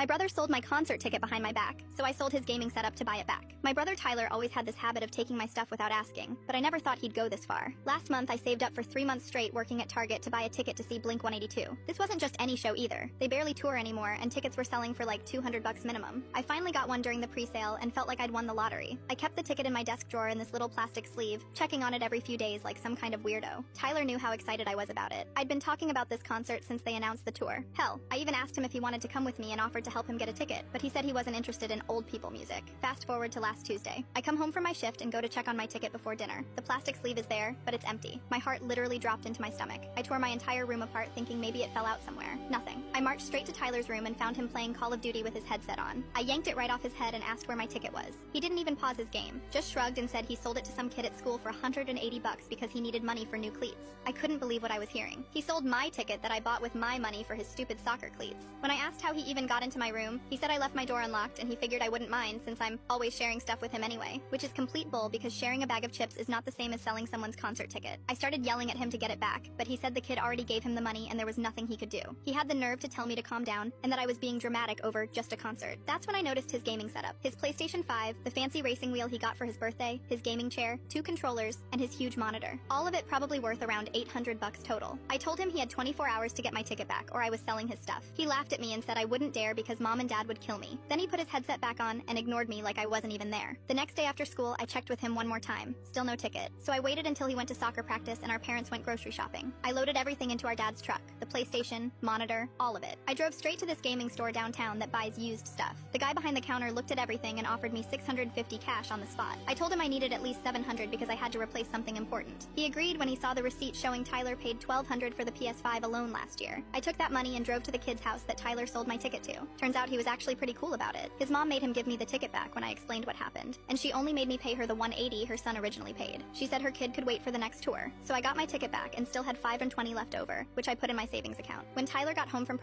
My brother sold my concert ticket behind my back, so I sold his gaming setup to buy it back. My brother Tyler always had this habit of taking my stuff without asking, but I never thought he'd go this far. Last month, I saved up for 3 months straight working at Target to buy a ticket to see Blink-182. This wasn't just any show either. They barely tour anymore, and tickets were selling for like $200 minimum. I finally got one during the pre-sale and felt like I'd won the lottery. I kept the ticket in my desk drawer in this little plastic sleeve, checking on it every few days like some kind of weirdo. Tyler knew how excited I was about it. I'd been talking about this concert since they announced the tour. Hell, I even asked him if he wanted to come with me and offered to help him get a ticket, but he said he wasn't interested in old people music. Fast forward to last Tuesday. I come home from my shift and go to check on my ticket before dinner. The plastic sleeve is there, but it's empty. My heart literally dropped into my stomach. I tore my entire room apart thinking maybe it fell out somewhere. Nothing. I marched straight to Tyler's room and found him playing Call of Duty with his headset on. I yanked it right off his head and asked where my ticket was. He didn't even pause his game, just shrugged and said he sold it to some kid at school for $180 because he needed money for new cleats. I couldn't believe what I was hearing. He sold my ticket that I bought with my money for his stupid soccer cleats. When I asked how he even got into my room, he said I left my door unlocked and he figured I wouldn't mind since I'm always sharing stuff with him anyway, which is complete bull because sharing a bag of chips is not the same as selling someone's concert ticket. I started yelling at him to get it back, but he said the kid already gave him the money and there was nothing he could do. He had the nerve to tell me to calm down and that I was being dramatic over just a concert. That's when I noticed his gaming setup. His PlayStation 5, the fancy racing wheel he got for his birthday, his gaming chair, 2 controllers, and his huge monitor. All of it probably worth around $800 total. I told him he had 24 hours to get my ticket back or I was selling his stuff. He laughed at me and said I wouldn't dare because mom and dad would kill me. Then he put his headset back on and ignored me like I wasn't even there. The next day after school, I checked with him one more time. Still no ticket. So I waited until he went to soccer practice and our parents went grocery shopping. I loaded everything into our dad's truck. The PlayStation, monitor, all of it. I drove straight to this gaming store downtown that buys used stuff. The guy behind the counter looked at everything and offered me $650 cash on the spot. I told him I needed at least $700 because I had to replace something important. He agreed when he saw the receipt showing Tyler paid $1,200 for the PS5 alone last year. I took that money and drove to the kid's house that Tyler sold my ticket to. Turns out he was actually pretty cool about it. His mom made him give me the ticket back when I explained what happened, and she only made me pay her the $180 her son originally paid. She said her kid could wait for the next tour. So I got my ticket back and still had $520 left over, which I put in my savings account. When Tyler got home from